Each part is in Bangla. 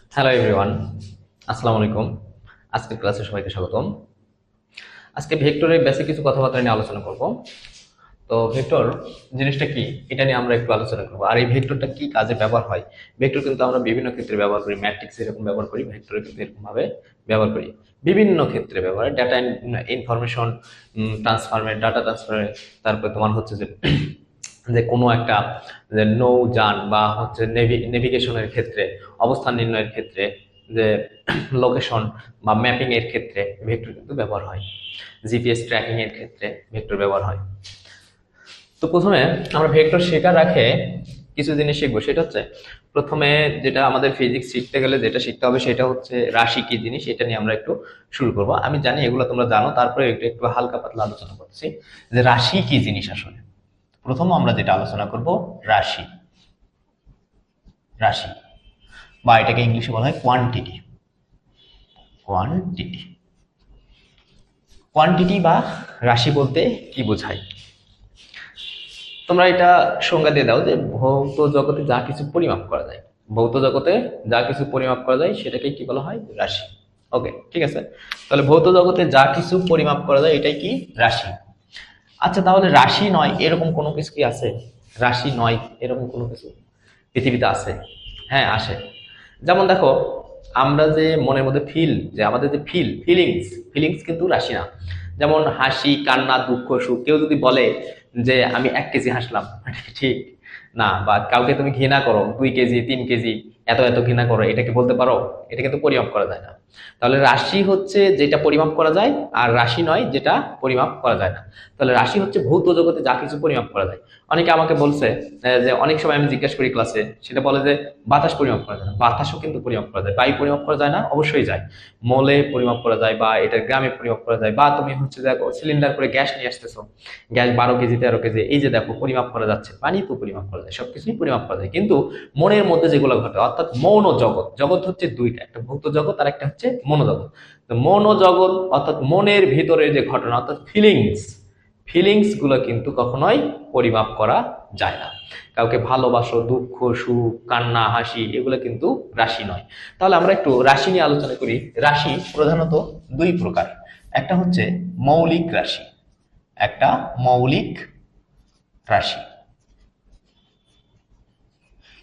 হ্যালো এভরিওয়ান, আসসালামু আলাইকুম। আজকের ক্লাসে সবাইকে স্বাগতম। আজকে ভেক্টরের বেসিক কিছু কথাবার্তা নিয়ে আলোচনা করব। তো ভেক্টর জিনিসটা কি, এটা নিয়ে আমরা একটু আলোচনা করব। আর এই ভেক্টরটা কি কাজে ব্যবহার হয়। ভেক্টর কিন্তু আমরা বিভিন্ন ক্ষেত্রে ব্যবহার করি, ম্যাট্রিক্স এরকম ব্যবহার করি, ভেক্টরে কিন্তু এরকম ভাবে ব্যবহার করি। বিভিন্ন ক্ষেত্রে ব্যবহার, ডাটা ইনফরমেশন ট্রান্সফারে, ডাটা ট্রান্সফারে, তারপর তোমার হচ্ছে যে যে কোনো একটা যে নৌযান বা হচ্ছে নেভিগেশনের ক্ষেত্রে, অবস্থান নির্ণয়ের ক্ষেত্রে, যে লোকেশন বা ম্যাপিং এর ক্ষেত্রে ভেক্টর কিন্তু ব্যবহার হয়। জিপিএস ট্র্যাকিং এর ক্ষেত্রে ভেক্টর ব্যবহার হয়। তো প্রথমে আমরা ভেক্টর শেখার আগে কিছু জিনিস শিখবো। সেটা হচ্ছে প্রথমে যেটা আমাদের ফিজিক্স শিখতে গেলে যেটা শিখতে হবে সেটা হচ্ছে রাশি কি জিনিস, এটা নিয়ে আমরা একটু শুরু করব। আমি জানি এগুলো তোমরা জানো, তারপরে একটু একটু হালকা পাতলা আলোচনা করছি যে রাশি কি জিনিস আসলে। প্রথম আমরা যেটা আলোচনা করব রাশি। রাশি বা এটাকে ইংলিশে বলা হয় কোয়ান্টিটি। কোয়ান্টিটি কোয়ান্টিটি বা রাশি বলতে কি বোঝায় তোমরা এটা সংজ্ঞা দিয়ে দাও যে ভৌত জগতে যা কিছু পরিমাপ করা যায়, ভৌত জগতে যা কিছু পরিমাপ করা যায় সেটাকে কি বলা হয়? রাশি। ওকে, ঠিক আছে। তাহলে ভৌত জগতে যা কিছু পরিমাপ করা যায় এটাই কি? রাশি। আচ্ছা, তাহলে রাশি নয় এরকম কোনো কিছু কি আছে? রাশি নয় এরকম কোনো কিছু পৃথিবীতে আছে? হ্যাঁ, আসে। যেমন দেখো, আমরা যে মনের মধ্যে ফিল, যে আমাদের যে ফিলিংস, ফিলিংস কিন্তু রাশি না। যেমন হাসি, কান্না, দুঃখ, সুখ। কেউ যদি বলে যে আমি 1 কেজি হাসলাম, এটা কি ঠিক? না। বা কাউকে তুমি ঘৃণা করো, 2 কেজি, 3 কেজি, এত এত ঘৃণা করো, এটা কি বলতে পারো? এটা কিন্তু পরিমাপ করা যায় না। তাহলে রাশি হচ্ছে যেটা পরিমাপ করা যায়, আর রাশি নয় যেটা পরিমাপ করা যায় না। তাহলে রাশি হচ্ছে ভৌত জগতে যা কিছু পরিমাপ করা যায়। অনেকে আমাকে বলছে যে অনেক সময় আমি জিজ্ঞেস করি ক্লাসে, সেটা বলে যে বাতাস পরিমাপ করা যায় না। বাতাসও কিন্তু পরিমাপ করা যায়। বায়ু পরিমাপ করা যায় না? অবশ্যই যায়। মলে পরিমাপ করা যায়, বা এটা গ্রামে পরিমাপ করা যায়। বা তুমি হচ্ছে দেখো সিলিন্ডার করে গ্যাস নিয়ে আসতেছো, গ্যাস 12 কেজি 13 কেজি, এই যে দেখো পরিমাপ করা যাচ্ছে। পানি তো পরিমাপ করা যায়, সবকিছুই পরিমাপ করা যায়। কিন্তু মনের মধ্যে যেগুলো ঘটে, অর্থাৎ মৌন জগৎ, জগৎ হচ্ছে দুইটা, একটা ভৌত জগৎ আর একটা হচ্ছে মনোজগৎ। তো মনোজগৎ অর্থাৎ মনের ভিতরে যে ঘটনা, অর্থাৎ ফিলিংস, ফিলিংস গুলো কিন্তু কখনোই পরিমাপ করা যায় না। কাউকে ভালোবাসো, দুঃখ, সুখ, কান্না, হাসি, এগুলো কিন্তু রাশি নয়। তাহলে আমরা একটু রাশি নিয়ে আলোচনা করি। রাশি প্রধানত দুই প্রকার। একটা হচ্ছে মৌলিক রাশি, একটা মৌলিক রাশি,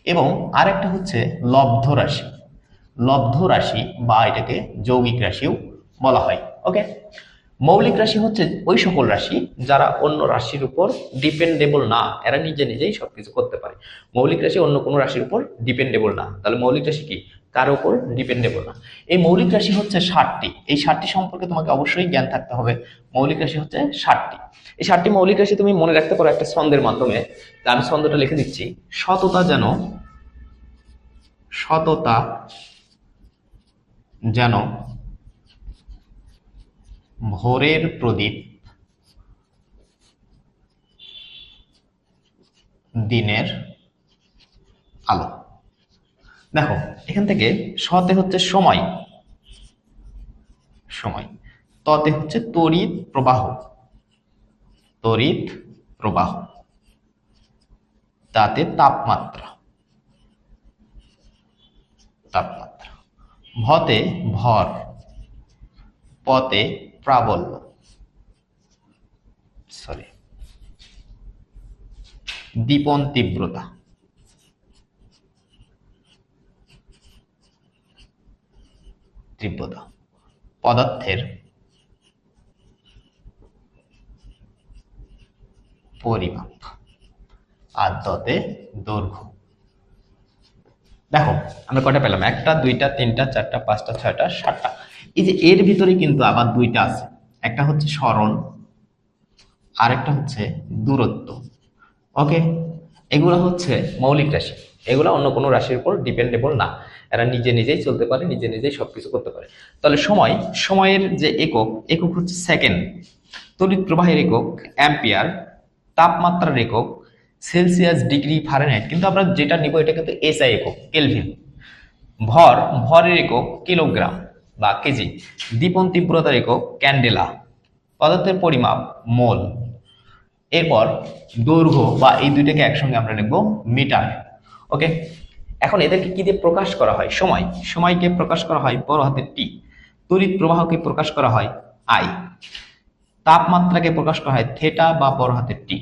এবং আরেকটা হচ্ছে লব্ধ রাশি। লব্ধ রাশি বা এটাকে যৌগিক রাশিও বলা হয়। ওকে, মৌলিক রাশি হচ্ছে ওই সকল রাশি যারা অন্য রাশির উপর ডিপেন্ডেবল না, এরা নিজে নিজেই সবকিছু করতে পারে। মৌলিক রাশি অন্য কোনো রাশির উপর ডিপেন্ডেবল না। তাহলে মৌলিক রাশি কি? কারো উপর ডিপেন্ডেবল না। এই মৌলিক রাশি হচ্ছে 60টি। এই 60টি সম্পর্কে তোমাকে অবশ্যই জ্ঞান থাকতে হবে। মৌলিক রাশি হচ্ছে 60টি। এই 60টি মৌলিক রাশি তুমি মনে রাখতে পারো একটা ছন্দের মাধ্যমে। তা আমি ছন্দটা লিখে দিচ্ছি। সততা যেন, সততা যেন ভোরের প্রদীপ, দিনের আলো। দেখো এখান থেকে সতে হচ্ছে সময়, সময়। ততে হচ্ছে তড়িৎ প্রবাহ, তড়িৎ প্রবাহ। তাতে তাপমাত্রা, তাপমাত্রা। ভতে ভর, পতে প্রাবল্য, সরি, দীপন তীব্রতা, তীব্রতা। পদার্থের পরিমাপ। আর দতে দৈর্ঘ্য। দেখো আমরা কয়টা পেলাম? একটা, দুইটা, তিনটা, চারটা, পাঁচটা, ছয়টা, সাতটা। এই যে এর ভিতরে কিন্তু আবার দুইটা আছে। একটা হচ্ছে স্মরণ, আরেকটা হচ্ছে দূরত্ব। ওকে, এগুলো হচ্ছে মৌলিক রাশি। এগুলো অন্য কোনো রাশির উপর ডিপেন্ডেবল না। এরা নিজে নিজেই চলতে পারে, নিজে নিজেই সবকিছু করতে পারে। তাহলে সময়, সময়ের যে একক, একক হচ্ছে সেকেন্ড। তড়িৎ প্রবাহের একক অ্যাম্পিয়ার। তাপমাত্রার একক সেলসিয়াস, ডিগ্রি, ফারেনহাইট। কিন্তু আমরা যেটা নিব এটা কিন্তু এসআই একক, কেলভিন। ভর, ভরের একক কিলোগ্রাম বা কেজি। দীপন তীব্রতার একক ক্যান্ডেলা। পদার্থের পরিমাপ মোল। এরপর দৈর্ঘ্য বা এই দুইটাকে একসঙ্গে আমরা লিখবো মিটার। ওকে, এখন এদেরকে কি দিয়ে প্রকাশ করা হয়? সময়কে প্রকাশ করা হয় বড় হাতের টি, তড়িৎ প্রবাহকে প্রকাশ করা হয় আই, তাপমাত্রাকে প্রকাশ করা হয় থেটা বা বড় হাতের টি,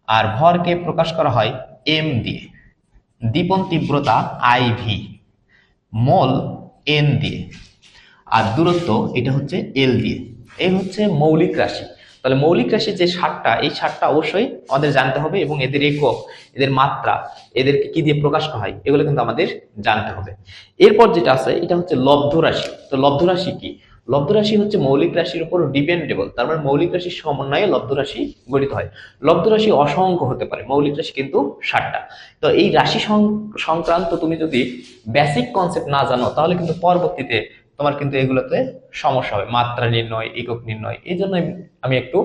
আর ভরকে প্রকাশ করা হয় এম দিয়ে, দীপন তীব্রতা আই ভি, মোল এন দিয়ে, আর দূরত্ব এটা হচ্ছে এল দিয়ে। এই হচ্ছে মৌলিক রাশি। তাহলে মৌলিক রাশির যে সাতটা, এই সাতটা অবশ্যই আমাদের জানতে হবে, এবং এদের একক, এদের মাত্রা, এদেরকে কি দিয়ে প্রকাশ করা হয় এগুলো কিন্তু আমাদের জানতে হবে। এরপর যেটা আছে এটা হচ্ছে লব্ধ রাশি। তো লব্ধ রাশি কি? লব্ধ রাশি হচ্ছে মৌলিক রাশির উপর ডিপেন্ডেবল, তার মানে মৌলিক রাশির সমন্বয়ে লব্ধ রাশি গঠিত হয়। লব্ধ রাশি অসংখ্য হতে পারে, মৌলিক রাশি কিন্তু সাতটা। তো এই রাশি সংক্রান্ত তুমি যদি বেসিক কনসেপ্ট না জানো তাহলে কিন্তু পরবর্তীতে তোমার কিন্তু এগুলোতে সমস্যা হবে, মাত্রা নির্ণয়, একক নির্ণয়। এই জন্য আমি একটু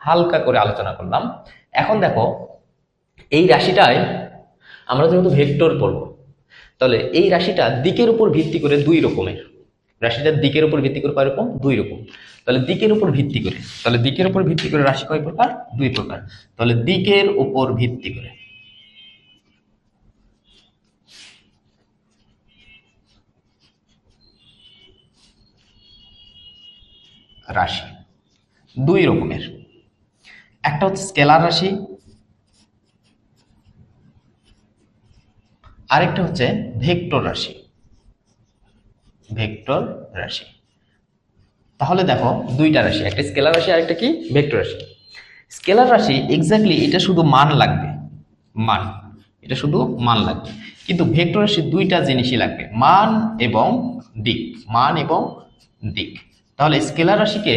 হালকা করে আলোচনা করলাম। এখন দেখো, এই রাশিটায় আমরা যেহেতু ভেক্টর পড়বো, তাহলে এই রাশিটা দিকের উপর ভিত্তি করে দুই রকমের। রাশিটার দিকের উপর ভিত্তি করে কয় রকম? দুই রকম। তাহলে দিকের উপর ভিত্তি করে, রাশি কয় প্রকার? দুই প্রকার। তাহলে দিকের উপর ভিত্তি করে রাশি দুই রকমের। একটা হচ্ছে স্কেলার রাশি, আরেকটা হচ্ছে ভেক্টর রাশি। ভেক্টর রাশি, তাহলে দেখো দুইটা রাশি, একটা স্কেলার রাশি আর একটা কি? ভেক্টর রাশি। স্কেলার রাশি এক্স্যাক্টলি এটা শুধু মান লাগবে, মান, এটা শুধু মান লাগবে। কিন্তু ভেক্টর রাশি দুইটা জিনিসই লাগবে, মান এবং দিক, মান এবং দিক। তাহলে স্কেলার রাশিকে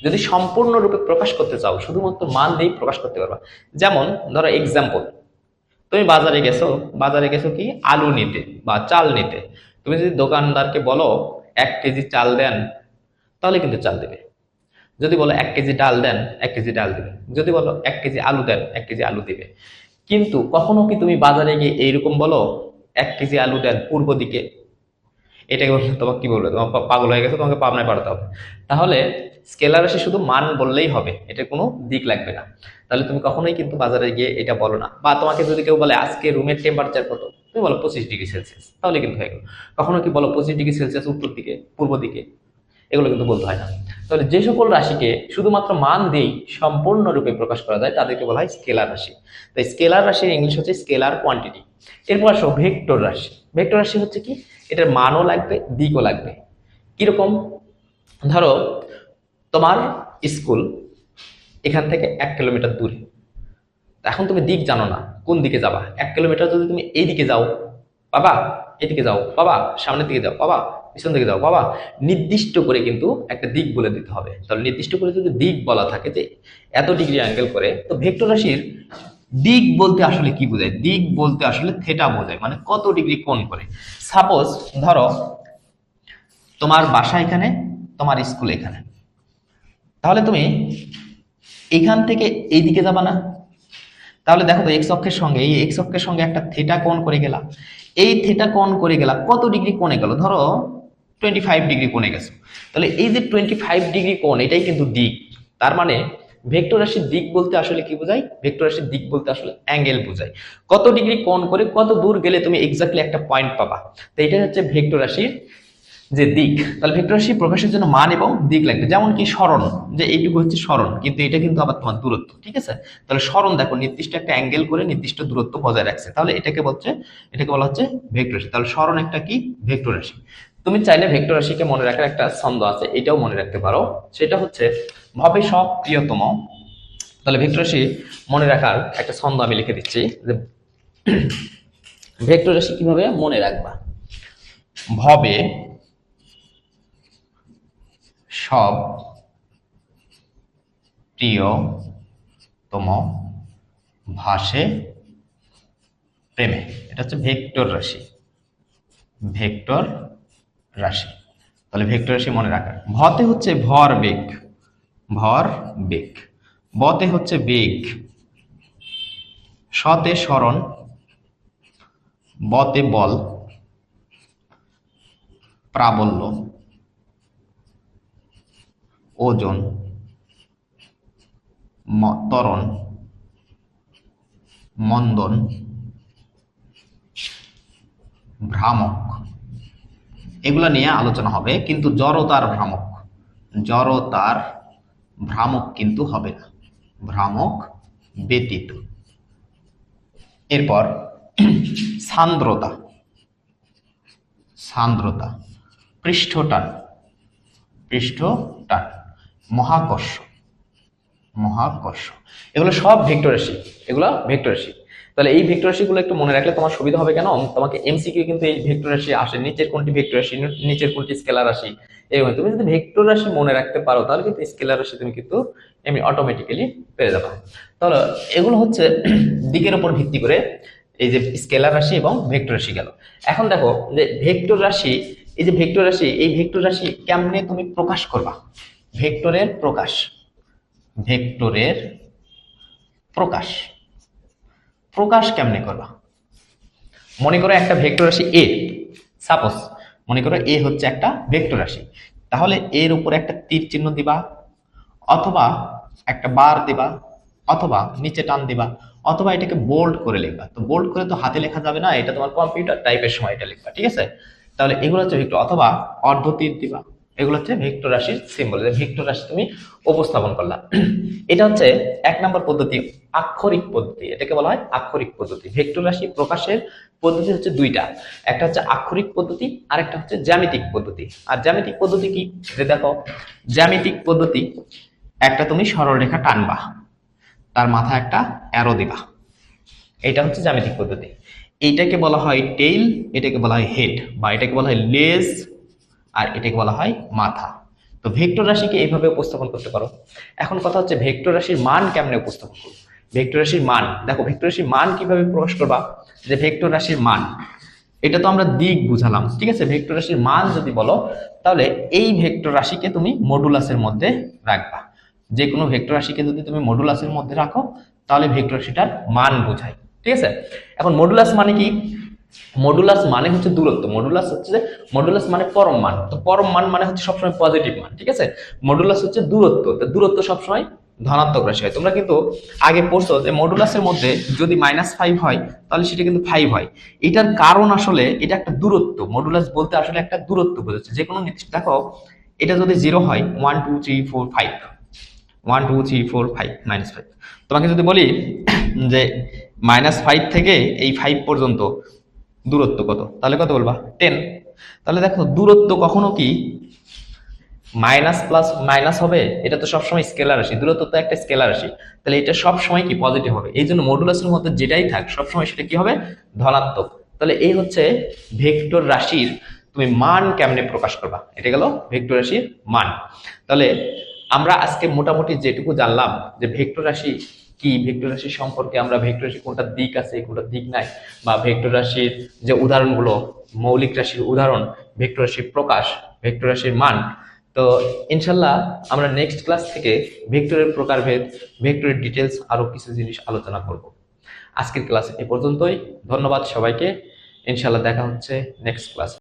যদি সম্পূর্ণরূপে প্রকাশ করতে চাও শুধুমাত্র মান দিয়েই প্রকাশ করতে পারবা। যেমন ধরো এক্সাম্পল, তুমি বাজারে গেছো কি আলু নিতে বা চাল নিতে। তুমি যদি দোকানদারকে বলো 1 কেজি চাল দেন, তাহলে কিন্তু চাল দেবে। যদি বলো 1 কেজি ডাল দেন, 1 কেজি ডাল দিবে। যদি বলো 1 কেজি আলু দেন, 1 কেজি আলু দিবে। কিন্তু কখনো কি তুমি বাজারে গিয়ে এইরকম বলো 1 কেজি আলু দেন পূর্ব দিকে? এটাকে বললে তোমাকে কি বলবে? তোমার পাগল হয়ে গেছে, তোমাকে পাবনায় পাঠাতে হবে। তাহলে স্কেলার রাশি শুধু মান বললেই হবে, এটা কোনো দিক লাগবে না। তাহলে তুমি কখনোই কিন্তু বাজারে গিয়ে এটা বলো না। বা তোমাকে যদি কেউ বলে আজকে রুমের টেম্পারেচার কত, তুমি বলো 25 ডিগ্রি সেলসিয়াস, তাহলে কিন্তু হয়ে গেল। কখনো কি বলো 25 ডিগ্রি সেলসিয়াস উত্তর দিকে, পূর্ব দিকে, এগুলো কিন্তু বলতে হয় না। তাহলে যে সকল রাশিকে শুধুমাত্র মান দিয়েই সম্পূর্ণরূপে প্রকাশ করা যায় তাদেরকে বলা হয় স্কেলার রাশি। তাই স্কেলার রাশির ইংলিশ হচ্ছে স্কেলার কোয়ান্টিটি। এরপর আসো ভেক্টর রাশি। ভেক্টর রাশি হচ্ছে কি? এটার মানও লাগবে, দিকও লাগবে। কিরকম? ধরো তোমার স্কুল এখান থেকে 1 কিলোমিটার দূরে। এখন তুমি দিক জানো না, কোন দিকে যাবা। 1 কিলোমিটার যদি তুমি এইদিকে যাও বাবা, এদিকে যাও বাবা, সামনের দিকে যাও বাবা, পিছন দিকে যাও বাবা, নির্দিষ্ট করে কিন্তু একটা দিক বলে দিতে হবে। তাহলে নির্দিষ্ট করে যদি দিক বলা থাকে যে এত ডিগ্রি অ্যাঙ্গেল করে, তো ভেক্টর রাশির দিক বলতে আসলে কি বোঝায়? দিক বলতে আসলে থেটা বোঝায়, মানে কত ডিগ্রি কোণ করে। সাপোজ ধরো তোমার বাসা এখানে, তোমার স্কুল এখানে, তাহলে তুমি এখান থেকে এইদিকে যাবা না? তাহলে দেখো তো এক্স অক্ষের সঙ্গে, এই এক্স অক্ষের সঙ্গে একটা থেটা কোণ করে গেলা। এই থেটা কোণ করে গেলা কত ডিগ্রি কোণে গেল? ধরো 25 ডিগ্রি কোণে গেছো। তাহলে এই যে 25 ডিগ্রি কোণ, এটাই কিন্তু দিক। তার মানে ভেক্টর রাশির দিক বলতে আসলে কি বোঝায়? ভেক্টর রাশির দিক বলতে আসলে অ্যাঙ্গেল বোঝায়, কত ডিগ্রি কোণ করে কত দূর গেলে তুমি এক্স্যাক্টলি একটা পয়েন্ট পাবা। তো এটাই হচ্ছে ভেক্টর রাশির যে দিক। তাহলে ভেক্টর রাশি প্রকাশের জন্য মান এবং দিক লাগবে। যেমন কি সরণ, যে এইটুকু হচ্ছে সরণ, কিন্তু এটা কিন্তু আবার তোমার দূরত্ব, ঠিক আছে? তাহলে সরণ দেখো নির্দিষ্ট একটা অ্যাঙ্গেল করে নির্দিষ্ট দূরত্ব বজায় রাখছে, তাহলে এটাকে বলা হচ্ছে ভেক্টর রাশি। তাহলে সরণ একটা কি? ভেক্টর রাশি। তুমি চাইলে ভেক্টর রাশিকে মনে রাখার একটা ছন্দ আছে, এটাও মনে রাখতে পারো। সেটা হচ্ছে ভবে সব প্রিয়তম। তাহলে ভেক্টর রাশি মনে রাখার একটা ছন্দ আমি লিখে দিচ্ছি যে ভেক্টর রাশি কিভাবে মনে রাখবা। ভবে সব প্রিয়তম, ভাসে প্রেমে। এটা হচ্ছে ভেক্টর রাশি। ভেক্টর রাশি, তাহলে ভেক্টর রাশি মনে রাখার। ভতে হচ্ছে ভর বেগ, ভর বেগ। বতে হচ্ছে বেগ, সতে সরণ, বতে বল, প্রাবল্য, ওজন, ত্বরণ, মন্দন, ভ্রামক, এগুলা নিয়ে আলোচনা হবে, কিন্তু জড়তার ভ্রামক, জড়তার ভ্রামক কিন্তু হবে না, ভ্রামক ব্যতীত। এরপর সান্দ্রতা, সান্দ্রতা, পৃষ্ঠটান, পৃষ্ঠটান, মহাকর্ষ, মহাকর্ষ, এগুলো সব ভেক্টর রাশি, এগুলো ভেক্টর রাশি। তাহলে এই ভেক্টর রাশিগুলো একটু মনে রাখলে তোমার সুবিধা হবে। কেন তোমাকে এমসিকিউ কিন্তু এই ভেক্টর রাশি আসে, নিচের কোনটি ভেক্টর রাশি, নিচের কোনটি স্কেলার রাশি, এরকম তুমি যদি ভেক্টর রাশি মনে রাখতে পারো তাহলে কিন্তু স্কেলার রাশি তুমি কিন্তু এমনি অটোমেটিক্যালি পেয়ে যাবে। তাহলে এগুলো হচ্ছে দিকের উপর ভিত্তি করে এই যে স্কেলার রাশি এবং ভেক্টর রাশি গেল। এখন দেখো যে ভেক্টর রাশি, এই যে ভেক্টর রাশি, এই ভেক্টর রাশি কেমনে তুমি প্রকাশ করবা, ভেক্টরের প্রকাশ, ভেক্টরের প্রকাশ, প্রকাশ কেমনে করবা। মনে করো একটা ভেক্টর রাশি এ, সাপোজ মনে করো এ হচ্ছে একটা ভেক্টর রাশি, তাহলে এর উপর একটা তীর চিহ্ন দিবা, অথবা একটা বার দিবা, অথবা নিচে টান দিবা, অথবা এটাকে বোল্ড করে লিখবা। তো বোল্ড করে তো হাতে লেখা যাবে না, এটা তোমার কম্পিউটার টাইপের সময় এটা লিখবা, ঠিক আছে। তাহলে এগুলো হচ্ছে ভেক্টর, অথবা অর্ধ তীর দিবা, এগুলো হচ্ছে ভেক্টর রাশির সিম্বল, ভেক্টর রাশি তুমি উপস্থাপন করলা। এটা হচ্ছে এক নম্বর পদ্ধতি, আক্ষরিক পদ্ধতি, এটাকে বলা হয় আক্ষরিক পদ্ধতি। ভেক্টর রাশি প্রকাশের পদ্ধতি হচ্ছে দুইটা, একটা হচ্ছে আক্ষরিক পদ্ধতি আর একটা হচ্ছে জ্যামিতিক পদ্ধতি। আর জ্যামিতিক পদ্ধতি কি, যে দেখো জ্যামিতিক পদ্ধতি, একটা তুমি সরল রেখা টানবা, তার মাথায় একটা অ্যারো দিবা, এটা হচ্ছে জ্যামিতিক পদ্ধতি। এইটাকে বলা হয় টেইল, এটাকে বলা হয় হেড, বা এটাকে বলা হয় লেজ, আর এটাকে বলা হয় মাথা। তো ভেক্টর রাশিকে এইভাবে উপস্থাপন করতে পারো। এখন কথা হচ্ছে ভেক্টর রাশির মান কেমনে উপস্থাপন করবো। ভেক্টর রাশির মান, দেখো ভেক্টর রাশির মান কিভাবে প্রকাশ করবা, যে ভেক্টর রাশির মান, এটা তো আমরা দিক বুঝালাম, ঠিক আছে। ভেক্টর রাশির মান যদি বলো, তাহলে এই ভেক্টর রাশিকে তুমি মডুলাসের মধ্যে রাখবা। যে কোনো ভেক্টর রাশিকে যদি তুমি মডুলাসের মধ্যে রাখো, তাহলে ভেক্টর রাশিটার মান বোঝায়, ঠিক আছে। এখন মডুলাস মানে কি, মডুলাস মানে হচ্ছে দূরত্ব, মডুলাস হচ্ছে, মডুলাস মানে পরম মান, তো পরম মান মানে হচ্ছে সবসময় পজিটিভ মান, ঠিক আছে। মডুলাস হচ্ছে দূরত্ব, তো দূরত্ব সবসময় ধনাত্মক রাশি হয়। তোমরা কিন্তু আগে পড়ছো যে মডুলাসের মধ্যে যদি -5 হয় তাহলে সেটা কিন্তু 5 হয়। এটার কারণ আসলে এটা একটা দূরত্ব, মডুলাস বলতে আসলে একটা দূরত্ব বোঝাচ্ছে। যে কোনো নির্দিষ্ট, দেখো এটা যদি 0 হয় 1 2 3 4 5, 1 2 3 4 5, -5, তোমাকে যদি বলি যে -5 থেকে এই 5 পর্যন্ত দূরত্ব কত, তাহলে কত বলবা, 10। তাহলে দেখো দূরত্ব কখনো কি মাইনাস প্লাস মাইনাস হবে, এটা তো সবসময় স্কেলার রাশি, দূরত্ব তো একটা স্কেলার রাশি, তাহলে এটা সবসময় কি পজিটিভ হবে। এই জন্য মডুলাসের মধ্যে যেটাই থাক সবসময় সেটা কি হবে, ধনাত্মক। তাহলে এই হচ্ছে ভেক্টর রাশির তুমি মান কেমনে প্রকাশ করবা, এটা গেল ভেক্টর রাশির মান। তাহলে আমরা আজকে মোটামুটি যেটুকু জানলাম যে ভেক্টর রাশি কি, ভেক্টর রাশি সম্পর্কে আমরা ভেক্টর রাশি কোনটা দিক আছে কোনটা দিক নাই, বা ভেক্টর রাশির যে উদাহরণগুলো, মৌলিক রাশির উদাহরণ, ভেক্টর রাশির প্রকাশ, ভেক্টর রাশির মান। তো ইনশাল্লাহ আমরা নেক্সট ক্লাস থেকে ভেক্টরের প্রকারভেদ, ভেক্টরের ডিটেলস আরো কিছু জিনিস আলোচনা করব। আজকের ক্লাস এ পর্যন্তই, ধন্যবাদ সবাইকে, ইনশাল্লাহ দেখা হচ্ছে নেক্সট ক্লাস।